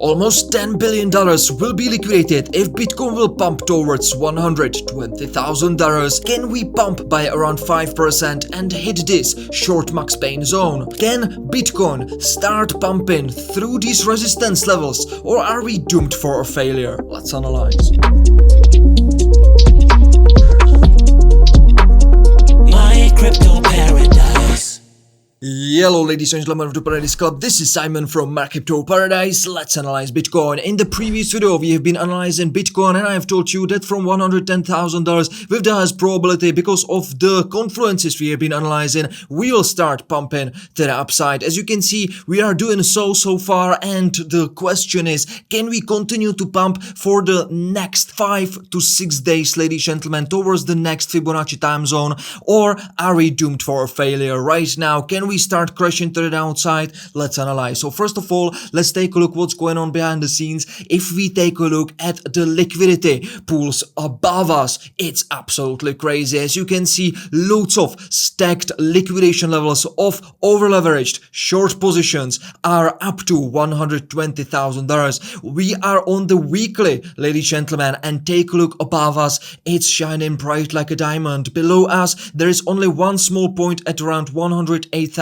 Almost $10 billion will be liquidated if Bitcoin will pump towards $120,000. Can we pump by around 5% and hit this short max pain zone? Can Bitcoin start pumping through these resistance levels, or are we doomed for a failure? Let's analyze. My crypto paradise. Hello ladies and gentlemen of the Paradise Club, this is Simon from My Crypto Paradise. Let's analyze Bitcoin. In the previous video we have been analyzing Bitcoin and I have told you that from $110,000 with the highest probability, because of the confluences we have been analyzing, we will start pumping to the upside. As you can see, we are doing so far, and the question is, can we continue to pump for the next 5 to 6 days, ladies and gentlemen, towards the next Fibonacci time zone, or are we doomed for a failure right now? Can we start crashing to the downside? Let's analyze. So first of all, let's take a look what's going on behind the scenes. If we take a look at the liquidity pools above us, it's absolutely crazy. As you can see, loads of stacked liquidation levels of over-leveraged short positions are up to $120,000. We are on the weekly, ladies and gentlemen, and take a look above us. It's shining bright like a diamond. Below us, there is only one small point at around $108,000.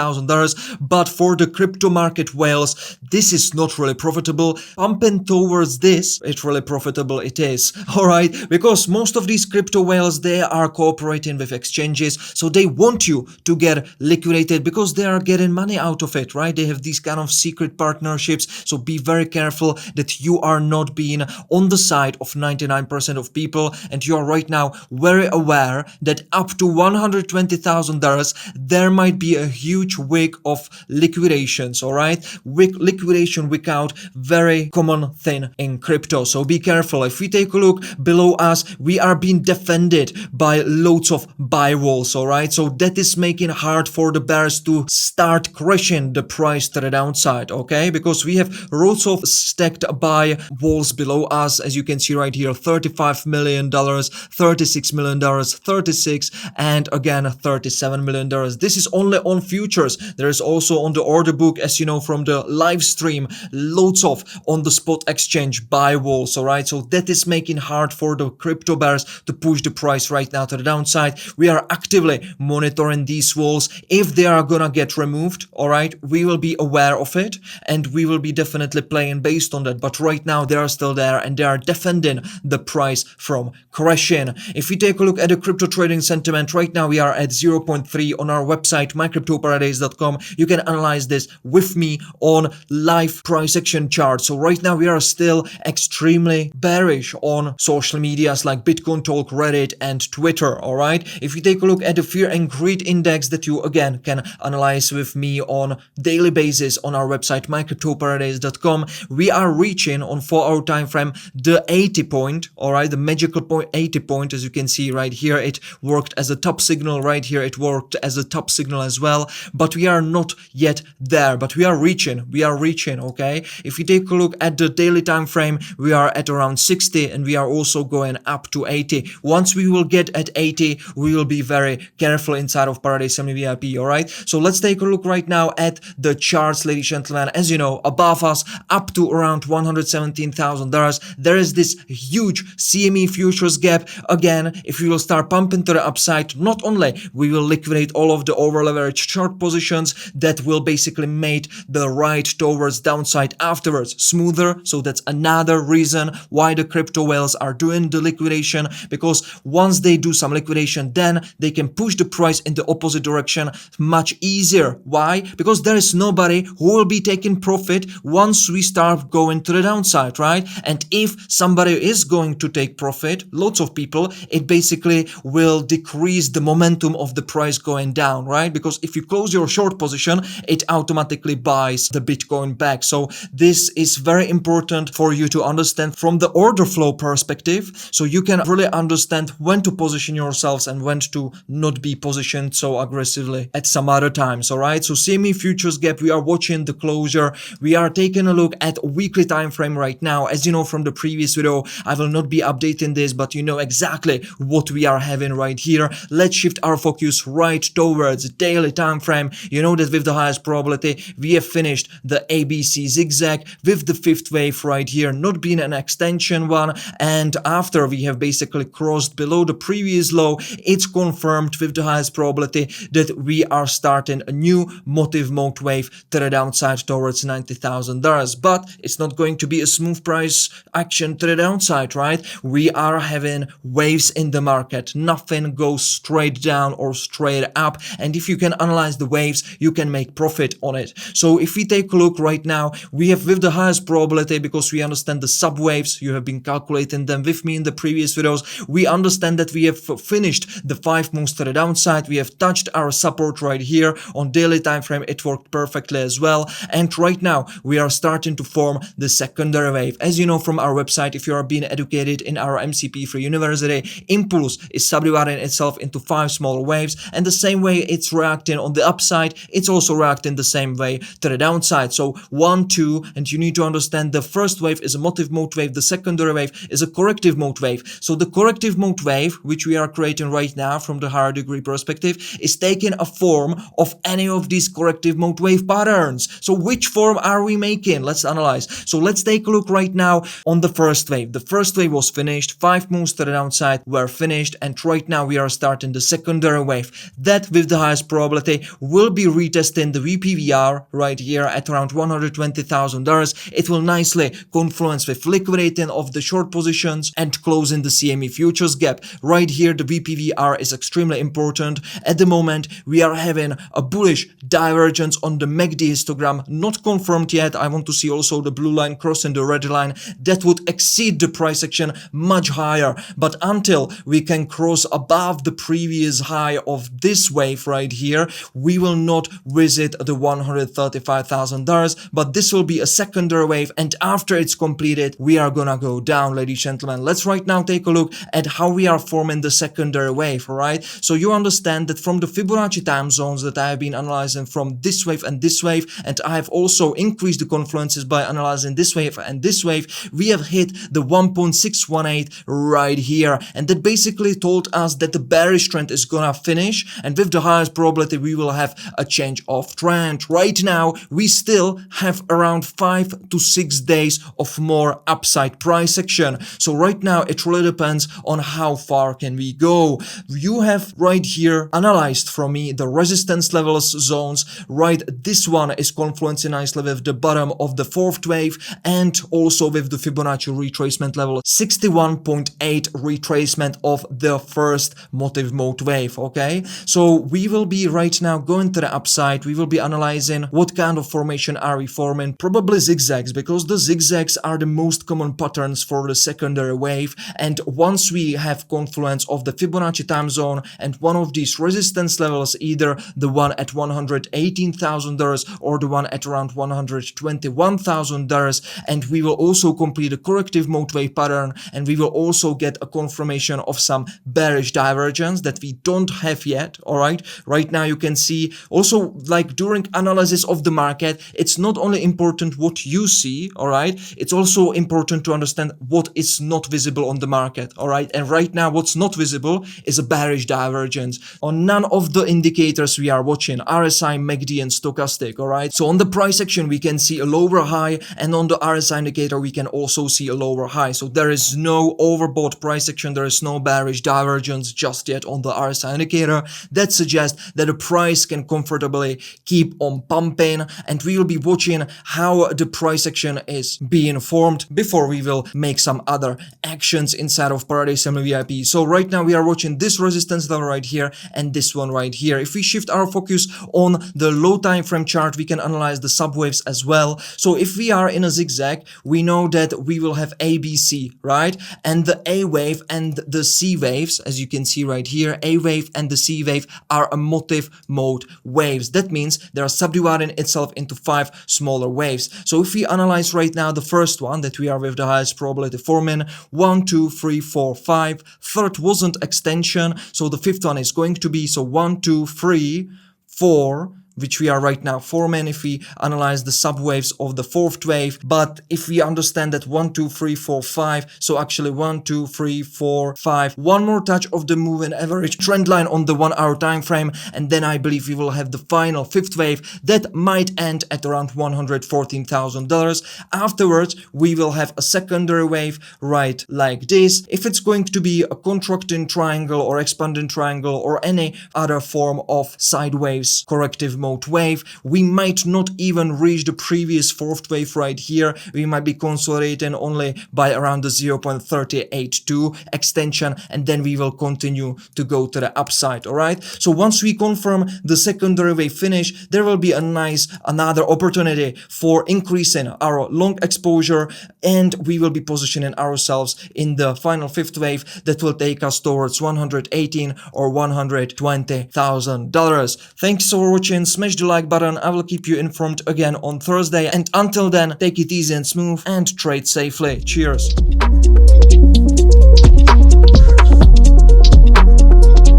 But for the crypto market whales, this is not really profitable. Pumping towards this, it's really profitable, it is. Alright, because most of these crypto whales, they are cooperating with exchanges, so they want you to get liquidated because they are getting money out of it, right? They have these kind of secret partnerships, so be very careful that you are not being on the side of 99% of people, and you are right now very aware that up to $120,000 there might be a huge week of liquidations. All right, liquidation week out, very common thing in crypto, so be careful. If we take a look below us, we are being defended by loads of buy walls. All right, so that is making hard for the bears to start crashing the price to the downside, okay, because we have loads of stacked buy walls below us. As you can see right here, $35 million, $36 million, 36, and again $37 million. This is only on futures. There is also on the order book, as you know from the live stream, loads of on the spot exchange buy walls. All right, so that is making hard for the crypto bears to push the price right now to the downside. We are actively monitoring these walls. If they are gonna get removed, all right, we will be aware of it and we will be definitely playing based on that. But right now they are still there and they are defending the price from crashing. If we take a look at the crypto trading sentiment, right now we are at 0.3 on our website mycryptoparadise.com. You can analyze this with me on live price action chart. So right now we are still extremely bearish on social medias like Bitcoin Talk, Reddit, and Twitter. All right, if you take a look at the fear and greed index that you again can analyze with me on daily basis on our website mycryptoparadise.com, we are reaching on 4-hour time frame the 80 point. All right, the magical point 80 point. As you can see right here, it worked as a top signal. Right here it worked as a top signal as well, but we are not yet there, but we are reaching, okay. If you take a look at the daily time frame, we are at around 60 and we are also going up to 80. Once we will get at 80, we will be very careful inside of Paradise Family VIP. All right, so let's take a look right now at the charts, ladies and gentlemen. As you know, above us up to around $117,000, there is this huge CME futures gap. Again, if we will start pumping to the upside, not only we will liquidate all of the over leveraged short positions that will basically make the ride towards downside afterwards smoother. So that's another reason why the crypto whales are doing the liquidation, because once they do some liquidation, then they can push the price in the opposite direction much easier. Why? Because there is nobody who will be taking profit once we start going to the downside, right? And if somebody is going to take profit, lots of people, it basically will decrease the momentum of the price going down, right? Because if you close your short position, it automatically buys the Bitcoin back. So this is very important for you to understand from the order flow perspective, so you can really understand when to position yourselves and when to not be positioned so aggressively at some other times. All right, so CME futures gap, we are watching the closure. We are taking a look at weekly time frame right now. As you know from the previous video, I will not be updating this, but you know exactly what we are having right here. Let's shift our focus right towards daily time frame. You know that with the highest probability, we have finished the ABC zigzag with the fifth wave right here not being an extension one, and after we have basically crossed below the previous low, it's confirmed with the highest probability that we are starting a new motive mode wave to the downside towards $90,000. But it's not going to be a smooth price action to the downside, right? We are having waves in the market. Nothing goes straight down or straight up, and if you can analyze the waves, you can make profit on it. So if we take a look right now, we have with the highest probability, because we understand the subwaves, you have been calculating them with me in the previous videos, we understand that we have finished the 5 moves to the downside. We have touched our support right here on daily time frame. It worked perfectly as well, and right now we are starting to form the secondary wave. As you know from our website, if you are being educated in our MCP free university, impulse is subdividing itself into 5 smaller waves, and the same way it's reacting on the upside, it's also reacting the same way to the downside. So 1, 2, and you need to understand the first wave is a motive mode wave, the secondary wave is a corrective mode wave. So the corrective mode wave, which we are creating right now from the higher degree perspective, is taking a form of any of these corrective mode wave patterns. So which form are we making? Let's analyze. So let's take a look right now on the first wave. The first wave was finished, 5 moves to the downside were finished, and right now we are starting the secondary wave. That with the highest probability will be retesting the VPVR right here at around $120,000. It will nicely confluence with liquidating of the short positions and closing the CME futures gap. Right here the VPVR is extremely important. At the moment we are having a bullish divergence on the MACD histogram, not confirmed yet. I want to see also the blue line crossing the red line. That would exceed the price action much higher, but until we can cross above the previous high of this wave right here, we will not visit the $135,000, but this will be a secondary wave, and after it's completed we are gonna go down, ladies and gentlemen. Let's right now take a look at how we are forming the secondary wave. All right, so you understand that from the Fibonacci time zones that I have been analyzing from this wave and this wave, and I have also increased the confluences by analyzing this wave and this wave, we have hit the 1.618 right here, and that basically told us that the bearish trend is gonna finish, and with the highest probability we will have a change of trend. Right now we still have around 5 to 6 days of more upside price action, so right now it really depends on how far can we go. You have right here analyzed from me the resistance levels zones, right? This one is confluencing nicely with the bottom of the fourth wave, and also with the Fibonacci retracement level 61.8 retracement of the first motive mode wave. Okay, so we will be right now going to the upside. We will be analyzing what kind of formation are we forming, probably zigzags, because the zigzags are the most common patterns for the secondary wave, and once we have confluence of the Fibonacci time zone and one of these resistance levels, either the one at $118,000 or the one at around $121,000, and we will also complete a corrective mode wave pattern, and we will also get a confirmation of some bearish divergence that we don't have yet. All right, right now you can see also, like during analysis of the market, it's not only important what you see, all right, it's also important to understand what is not visible on the market. All right, and right now what's not visible is a bearish divergence on none of the indicators we are watching, RSI, MACD and stochastic. All right, so on the price action we can see a lower high, and on the RSI indicator we can also see a lower high. So there is no overbought price action, there is no bearish divergence just yet on the RSI indicator. That suggests that the price can comfortably keep on pumping, and we will be watching how the price action is being formed before we will make some other actions inside of ParadiseFamilyVIP. So right now we are watching this resistance level right here and this one right here. If we shift our focus on the low time frame chart, we can analyze the subwaves as well. So if we are in a zigzag, we know that we will have ABC, right? And the A wave and the C waves, as you can see right here, A wave and the C wave are a motive mode waves. That means they are subdividing itself into 5 smaller waves. So if we analyze right now the first one that we are with the highest probability forming, 1, 2, 3, 4, 5. Third wasn't extension, so the fifth one is going to be, so 1, 2, 3, 4, which we are right now forming if we analyze the subwaves of the fourth wave. But if we understand that 1, 2, 3, 4, 5, so actually 1, 2, 3, 4, 5, one more touch of the moving average trend line on the 1 hour time frame, and then I believe we will have the final fifth wave that might end at around $114,000. Afterwards, we will have a secondary wave right like this. If it's going to be a contracting triangle or expanding triangle or any other form of sideways corrective mode wave, we might not even reach the previous fourth wave right here. We might be consolidating only by around the 0.382 extension, and then we will continue to go to the upside. All right, so once we confirm the secondary wave finish, there will be another opportunity for increasing our long exposure, and we will be positioning ourselves in the final fifth wave that will take us towards $118,000 or $120,000. Thanks for watching. Smash the like button. I will keep you informed again on Thursday, and until then, take it easy and smooth and trade safely. Cheers.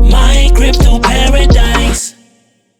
My crypto paradise.